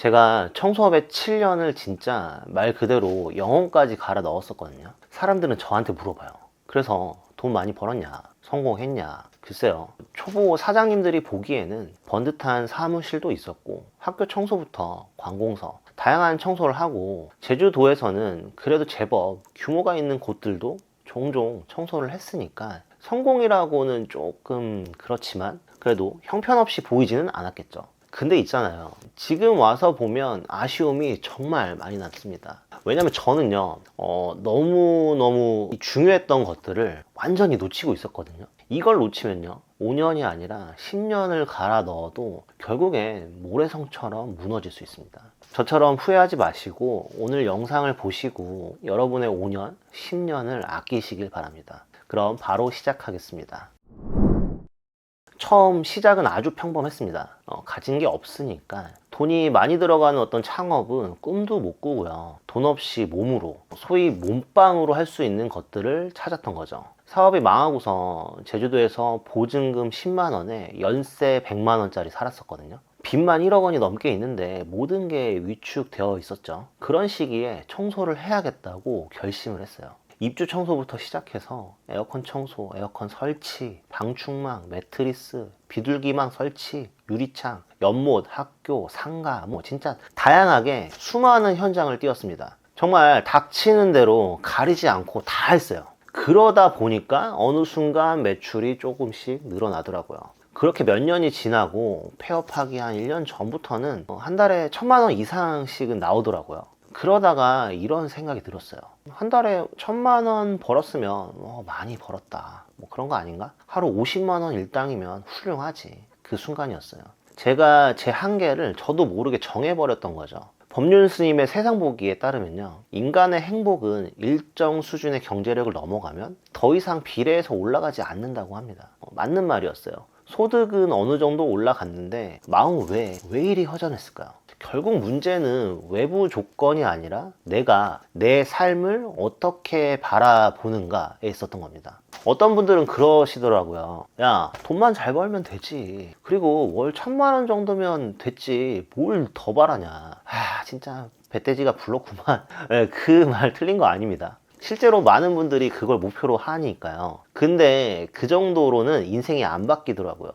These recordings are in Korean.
제가 청소업에 7년을 진짜 말 그대로 영혼까지 갈아 넣었었거든요. 사람들은 저한테 물어봐요. 그래서 돈 많이 벌었냐? 성공했냐? 글쎄요. 초보 사장님들이 보기에는 번듯한 사무실도 있었고 학교 청소부터 관공서 다양한 청소를 하고 제주도에서는 그래도 제법 규모가 있는 곳들도 종종 청소를 했으니까 성공이라고는 조금 그렇지만 그래도 형편없이 보이지는 않았겠죠. 근데 있잖아요. 지금 와서 보면 아쉬움이 정말 많이 남습니다. 왜냐면 저는요, 너무너무 중요했던 것들을 완전히 놓치고 있었거든요. 이걸 놓치면요, 5년이 아니라 10년을 갈아 넣어도 결국엔 모래성처럼 무너질 수 있습니다. 저처럼 후회하지 마시고 오늘 영상을 보시고 여러분의 5년, 10년을 아끼시길 바랍니다. 그럼 바로 시작하겠습니다. 처음 시작은 아주 평범했습니다. 가진 게 없으니까 돈이 많이 들어가는 어떤 창업은 꿈도 못 꾸고요. 돈 없이 몸으로, 소위 몸빵으로 할 수 있는 것들을 찾았던 거죠. 사업이 망하고서 제주도에서 보증금 10만 원에 연세 100만 원짜리 살았었거든요. 빚만 1억 원이 넘게 있는데 모든 게 위축되어 있었죠. 그런 시기에 청소를 해야겠다고 결심을 했어요. 입주 청소부터 시작해서 에어컨 청소, 에어컨 설치, 방충망, 매트리스, 비둘기망 설치, 유리창, 연못, 학교, 상가, 진짜 다양하게 수많은 현장을 뛰었습니다. 정말 닥치는 대로 가리지 않고 다 했어요. 그러다 보니까 어느 순간 매출이 조금씩 늘어나더라고요. 그렇게 몇 년이 지나고 폐업하기 한 1년 전부터는 한 달에 1,000만 원 이상씩은 나오더라고요. 그러다가 이런 생각이 들었어요. 한 달에 1,000만 원 벌었으면 많이 벌었다, 그런 거 아닌가? 하루 50만 원 일당이면 훌륭하지. 그 순간이었어요. 제가 제 한계를 저도 모르게 정해버렸던 거죠. 법륜 스님의 세상 보기에 따르면요, 인간의 행복은 일정 수준의 경제력을 넘어가면 더 이상 비례해서 올라가지 않는다고 합니다. 맞는 말이었어요. 소득은 어느 정도 올라갔는데 마음은 왜 이리 허전했을까요? 결국 문제는 외부 조건이 아니라 내가 내 삶을 어떻게 바라보는가에 있었던 겁니다. 어떤 분들은 그러시더라고요. 야, 돈만 잘 벌면 되지. 그리고 월 1,000만 원 정도면 됐지. 뭘 더 바라냐. 진짜 배돼지가 불렀구만. 그 말 틀린 거 아닙니다. 실제로 많은 분들이 그걸 목표로 하니까요. 근데 그 정도로는 인생이 안 바뀌더라고요.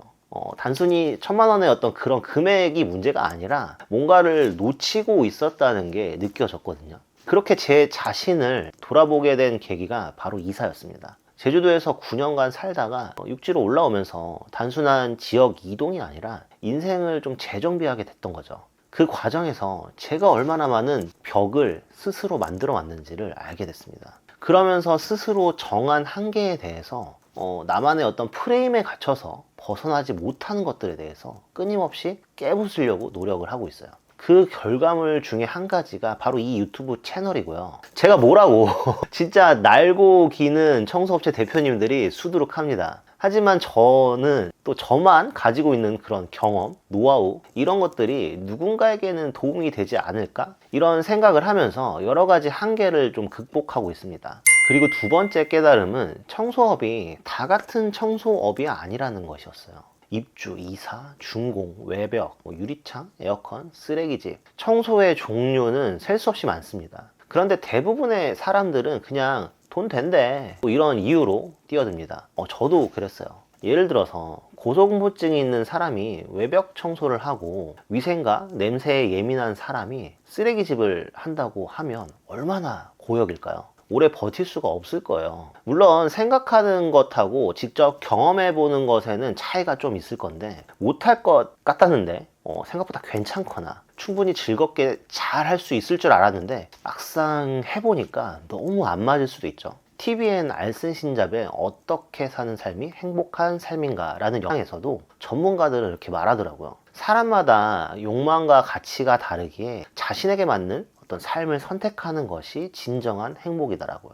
단순히 1,000만 원의 어떤 그런 금액이 문제가 아니라 뭔가를 놓치고 있었다는 게 느껴졌거든요. 그렇게 제 자신을 돌아보게 된 계기가 바로 이사였습니다. 제주도에서 9년간 살다가 육지로 올라오면서 단순한 지역 이동이 아니라 인생을 좀 재정비하게 됐던 거죠. 그 과정에서 제가 얼마나 많은 벽을 스스로 만들어 왔는지를 알게 됐습니다. 그러면서 스스로 정한 한계에 대해서 나만의 어떤 프레임에 갇혀서 벗어나지 못하는 것들에 대해서 끊임없이 깨부수려고 노력을 하고 있어요. 그 결과물 중에 한 가지가 바로 이 유튜브 채널이고요. 제가 뭐라고 진짜 날고 기는 청소업체 대표님들이 수두룩합니다. 하지만 저는 또 저만 가지고 있는 그런 경험, 노하우 이런 것들이 누군가에게는 도움이 되지 않을까? 이런 생각을 하면서 여러 가지 한계를 좀 극복하고 있습니다. 그리고 두 번째 깨달음은 청소업이 다 같은 청소업이 아니라는 것이었어요. 입주, 이사, 준공, 외벽, 유리창, 에어컨, 쓰레기집 청소의 종류는 셀 수 없이 많습니다. 그런데 대부분의 사람들은 그냥 돈 된대 이런 이유로 뛰어듭니다. 저도 그랬어요. 예를 들어서 고소공포증이 있는 사람이 외벽 청소를 하고 위생과 냄새에 예민한 사람이 쓰레기집을 한다고 하면 얼마나 고역일까요? 오래 버틸 수가 없을 거예요. 물론 생각하는 것하고 직접 경험해보는 것에는 차이가 좀 있을 건데 못할 것 같았는데 생각보다 괜찮거나 충분히 즐겁게 잘 할 수 있을 줄 알았는데 막상 해보니까 너무 안 맞을 수도 있죠. TVN 알슨 신잡의 어떻게 사는 삶이 행복한 삶인가 라는 영상에서도 전문가들은 이렇게 말하더라고요. 사람마다 욕망과 가치가 다르기에 자신에게 맞는 어떤 삶을 선택하는 것이 진정한 행복이더라고요.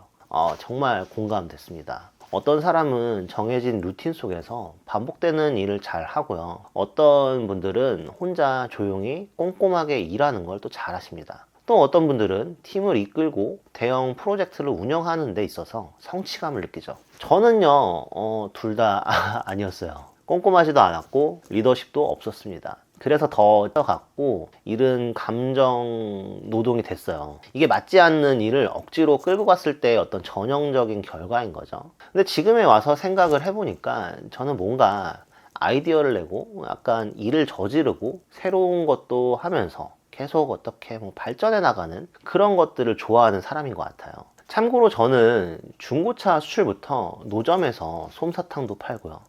정말 공감됐습니다. 어떤 사람은 정해진 루틴 속에서 반복되는 일을 잘 하고요. 어떤 분들은 혼자 조용히 꼼꼼하게 일하는 걸 또 잘 하십니다. 또 어떤 분들은 팀을 이끌고 대형 프로젝트를 운영하는 데 있어서 성취감을 느끼죠. 저는요, 둘 다 아니었어요. 꼼꼼하지도 않았고 리더십도 없었습니다. 그래서 더 갖고 일은 감정 노동이 됐어요. 이게 맞지 않는 일을 억지로 끌고 갔을 때 어떤 전형적인 결과인 거죠. 근데 지금에 와서 생각을 해보니까 저는 뭔가 아이디어를 내고 약간 일을 저지르고 새로운 것도 하면서 계속 어떻게 뭐 발전해 나가는 그런 것들을 좋아하는 사람인 것 같아요. 참고로 저는 중고차 수출부터 노점에서 솜사탕도 팔고요.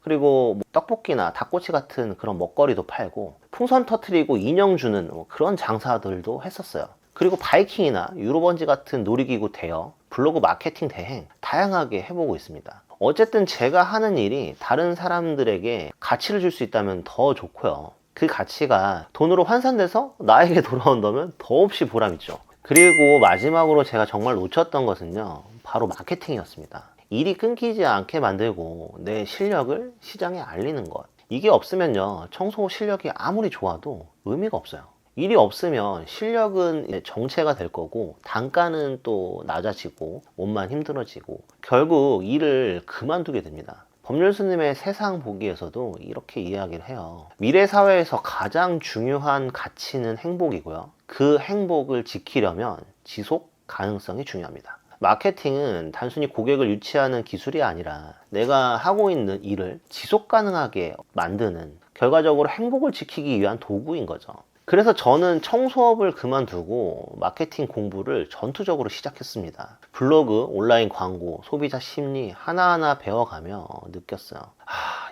그리고 뭐 떡볶이나 닭꼬치 같은 그런 먹거리도 팔고 풍선 터트리고 인형 주는 뭐 그런 장사들도 했었어요. 그리고 바이킹이나 유로번지 같은 놀이기구 대여, 블로그 마케팅 대행 다양하게 해보고 있습니다. 어쨌든 제가 하는 일이 다른 사람들에게 가치를 줄 수 있다면 더 좋고요. 그 가치가 돈으로 환산돼서 나에게 돌아온다면 더없이 보람있죠. 그리고 마지막으로 제가 정말 놓쳤던 것은요, 바로 마케팅이었습니다. 일이 끊기지 않게 만들고 내 실력을 시장에 알리는 것. 이게 없으면요, 청소 실력이 아무리 좋아도 의미가 없어요. 일이 없으면 실력은 정체가 될 거고 단가는 또 낮아지고 몸만 힘들어지고 결국 일을 그만두게 됩니다. 법률스님의 세상 보기에서도 이렇게 이야기를 해요. 미래 사회에서 가장 중요한 가치는 행복이고요. 그 행복을 지키려면 지속 가능성이 중요합니다. 마케팅은 단순히 고객을 유치하는 기술이 아니라 내가 하고 있는 일을 지속 가능하게 만드는, 결과적으로 행복을 지키기 위한 도구인 거죠. 그래서 저는 청소업을 그만두고 마케팅 공부를 전투적으로 시작했습니다. 블로그, 온라인 광고, 소비자 심리 하나하나 배워가며 느꼈어요.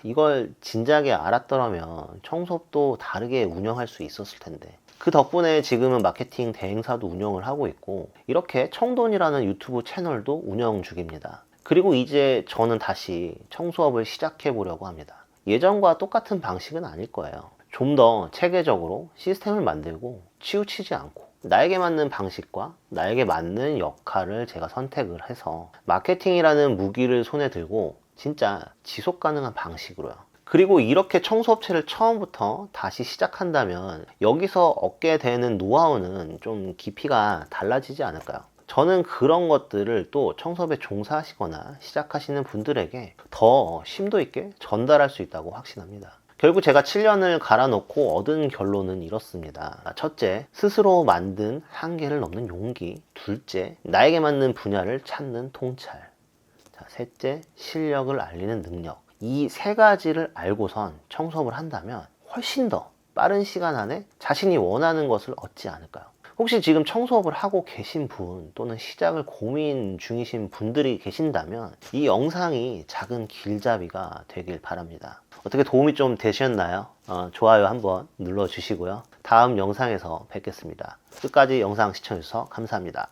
이걸 진작에 알았더라면 청소업도 다르게 운영할 수 있었을 텐데. 그 덕분에 지금은 마케팅 대행사도 운영을 하고 있고 이렇게 청돈이라는 유튜브 채널도 운영 중입니다. 그리고 이제 저는 다시 청소업을 시작해 보려고 합니다. 예전과 똑같은 방식은 아닐 거예요. 좀 더 체계적으로 시스템을 만들고 치우치지 않고 나에게 맞는 방식과 나에게 맞는 역할을 제가 선택을 해서 마케팅이라는 무기를 손에 들고 진짜 지속 가능한 방식으로요. 그리고 이렇게 청소업체를 처음부터 다시 시작한다면 여기서 얻게 되는 노하우는 좀 깊이가 달라지지 않을까요? 저는 그런 것들을 또 청소업에 종사하시거나 시작하시는 분들에게 더 심도 있게 전달할 수 있다고 확신합니다. 결국 제가 7년을 갈아놓고 얻은 결론은 이렇습니다. 첫째, 스스로 만든 한계를 넘는 용기. 둘째, 나에게 맞는 분야를 찾는 통찰. 셋째, 실력을 알리는 능력. 이 세 가지를 알고선 청소업을 한다면 훨씬 더 빠른 시간 안에 자신이 원하는 것을 얻지 않을까요? 혹시 지금 청소업을 하고 계신 분 또는 시작을 고민 중이신 분들이 계신다면 이 영상이 작은 길잡이가 되길 바랍니다. 어떻게 도움이 좀 되셨나요? 좋아요 한번 눌러주시고요. 다음 영상에서 뵙겠습니다. 끝까지 영상 시청해주셔서 감사합니다.